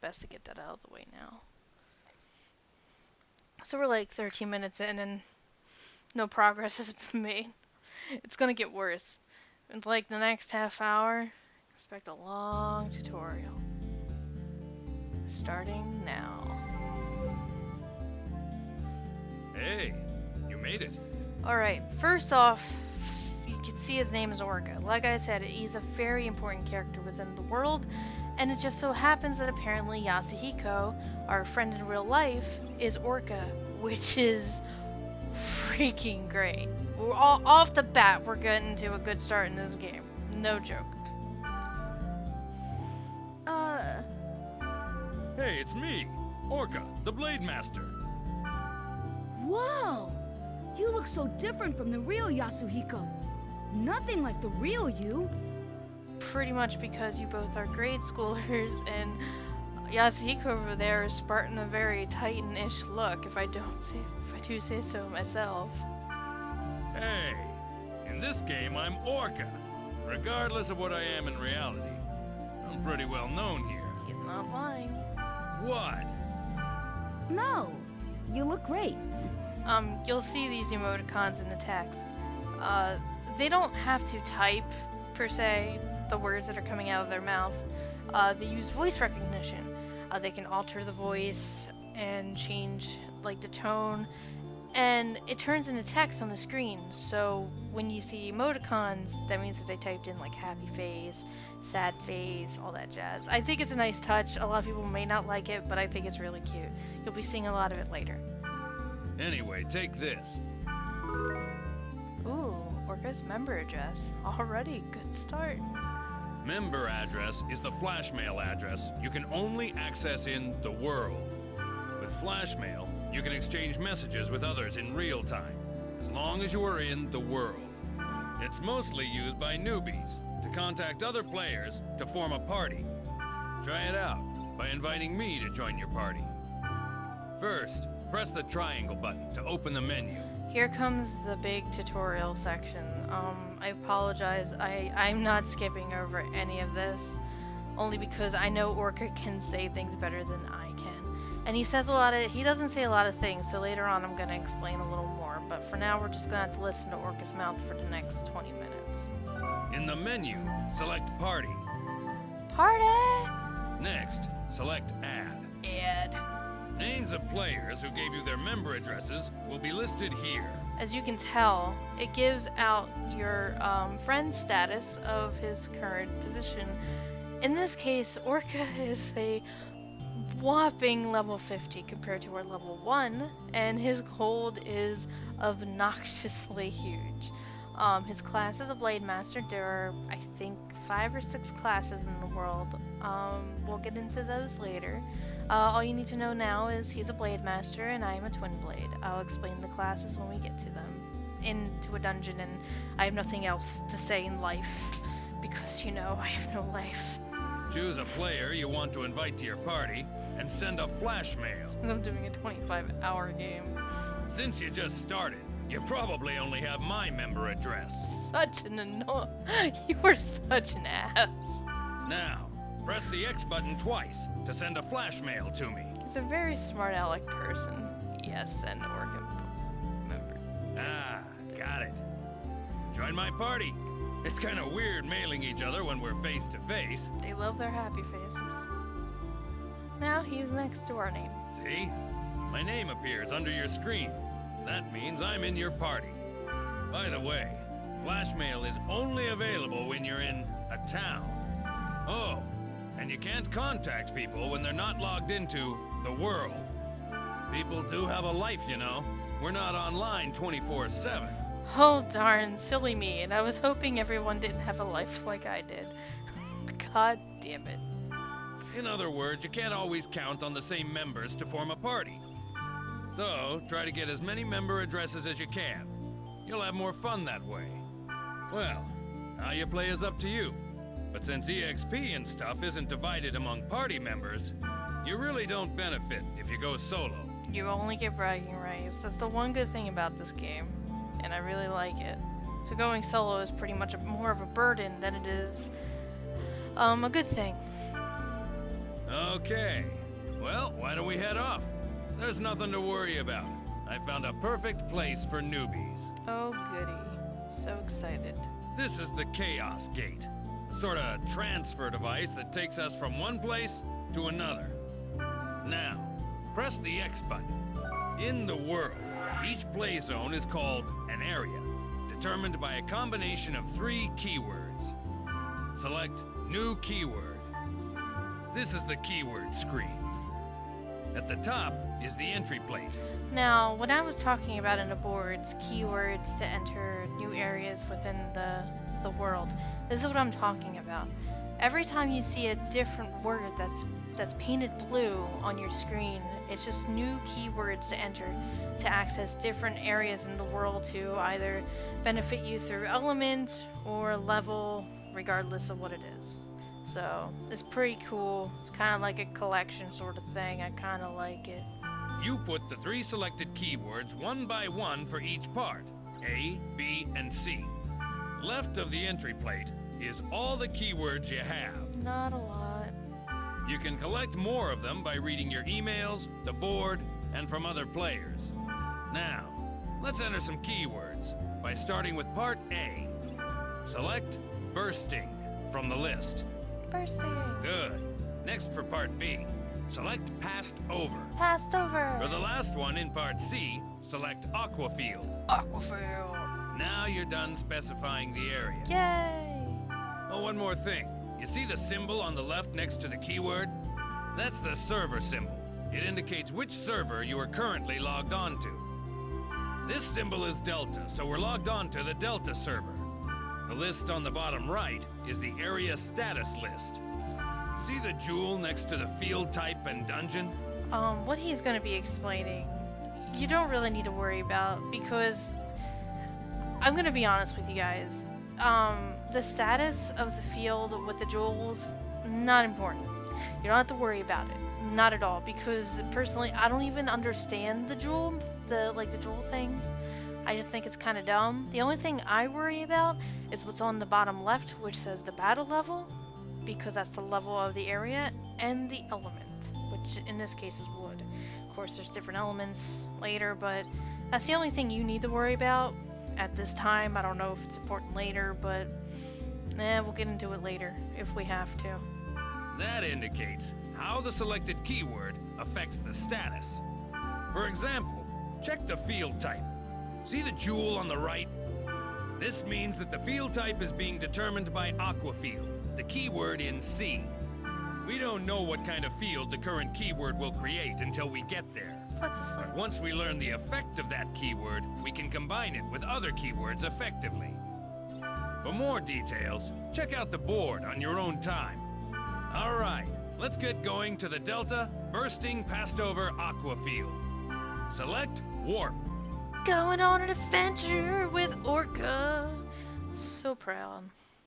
best to get that out of the way now. So we're like 13 minutes in and no progress has been made. It's gonna get worse. In like the next half hour, expect a long tutorial. Starting now. Hey, you made it. Alright, first off, you can see his name is Orca. Like I said, he's a very important character within the world, and it just so happens that apparently Yasuhiko, our friend in real life, is Orca, which is freaking great. We're all, off the bat, we're getting to a good start in this game. No joke. Hey, it's me, Orca, the Blade Master. Whoa! You look so different from the real Yasuhiko. Nothing like the real you. Pretty much because you both are grade schoolers, and Yasuhiko over there is sporting a very Titan-ish look, if I do say so myself. Hey, in this game I'm Orca, regardless of what I am in reality. I'm pretty well known here. He's not lying. What? No, you look great. You'll see these emoticons in the text. They don't have to type, per se, the words that are coming out of their mouth. They use voice recognition. They can alter the voice and change, like, the tone, and it turns into text on the screen. So when you see emoticons, that means that they typed in, like, happy face, sad face, all that jazz. I think it's a nice touch. A lot of people may not like it, but I think it's really cute. You'll be seeing a lot of it later. Anyway, take this. Ooh, Orca's member address. Already, good start. Member address is the flashmail address you can only access in the world. With flashmail, you can exchange messages with others in real time, as long as you are in the world. It's mostly used by newbies to contact other players to form a party. Try it out by inviting me to join your party. First, press the triangle button to open the menu. Here comes the big tutorial section. I apologize, I'm not skipping over any of this, only because I know Orca can say things better than I can. And he doesn't say a lot of things, so later on I'm gonna explain a little more, but for now we're just gonna have to listen to Orca's mouth for the next 20 minutes. In the menu, select Party. Party! Next, select Add. Add. Names of players who gave you their member addresses will be listed here. As you can tell, it gives out your friend's status of his current position. In this case, Orca is a whopping level 50 compared to our level 1, and his gold is obnoxiously huge. His class is a Blade Master. There are, I think, 5 or 6 classes in the world. We'll get into those later. All you need to know now is he's a Blade Master and I am a Twin Blade. I'll explain the classes when we get to them. Into a dungeon, and I have nothing else to say in life, because, you know, I have no life. Choose a player you want to invite to your party and send a flash mail. I'm doing a 25-hour game. Since you just started, you probably only have my member address. Such an annoy. You are such an ass. Now, press the X button twice to send a flash mail to me. He's a very smart aleck person. Yes, and Orca member. Ah, got it. Join my party. It's kind of weird mailing each other when we're face to face. They love their happy faces. Now he's next to our name. See? My name appears under your screen. That means I'm in your party. By the way, flash mail is only available when you're in a town. Oh, and you can't contact people when they're not logged into the world. People do have a life, you know. We're not online 24/7. Oh darn, silly me, and I was hoping everyone didn't have a life like I did. God damn it. In other words, you can't always count on the same members to form a party. So, try to get as many member addresses as you can. You'll have more fun that way. Well, how you play is up to you. But since EXP and stuff isn't divided among party members, you really don't benefit if you go solo. You only get bragging rights. That's the one good thing about this game, and I really like it. So going solo is pretty much more of a burden than it is a good thing. Okay. Well, why don't we head off? There's nothing to worry about. I found a perfect place for newbies. Oh, goody. So excited. This is the Chaos Gate. A sort of transfer device that takes us from one place to another. Now, press the X button. In the world, each play zone is called an area, determined by a combination of 3 keywords. Select New Keyword. This is the keyword screen. At the top is the entry plate. Now, when I was talking about in the boards, keywords to enter new areas within the world, this is what I'm talking about. Every time you see a different word that's painted blue on your screen, it's just new keywords to enter to access different areas in the world to either benefit you through element or level, regardless of what it is. So, it's pretty cool. It's kind of like a collection sort of thing. I kind of like it. You put the 3 selected keywords one by one for each part, A, B, and C. Left of the entry plate is all the keywords you have. Not a lot. You can collect more of them by reading your emails, the board, and from other players. Now, let's enter some keywords by starting with part A. Select bursting from the list. Bursting. Good. Next for part B, select passed over. Passed over. For the last one in part C, select aquafield. Aquafield. Now you're done specifying the area. Yay. Oh, one more thing. You see the symbol on the left next to the keyword? That's the server symbol. It indicates which server you are currently logged on to. This symbol is Delta, so we're logged on to the Delta server. The list on the bottom right is the area status list. See the jewel next to the field type and dungeon? What he's gonna be explaining, you don't really need to worry about, because I'm gonna be honest with you guys. The status of the field with the jewels, not important. You don't have to worry about it. Not at all, because personally, I don't even understand the jewel things. I just think it's kind of dumb. The only thing I worry about is what's on the bottom left, which says the battle level, because that's the level of the area, and the element, which in this case is wood. Of course, there's different elements later, but that's the only thing you need to worry about at this time. I don't know if it's important later, but we'll get into it later if we have to. That indicates how the selected keyword affects the status. For example, check the field type. See the jewel on the right? This means that the field type is being determined by aquafield, the keyword in C. We don't know what kind of field the current keyword will create until we get there. But once we learn the effect of that keyword, we can combine it with other keywords effectively. For more details, check out the board on your own time. All right, let's get going to the Delta Bursting Passed Over Aquafield. Select Warp. Going on an adventure with Orca. So proud.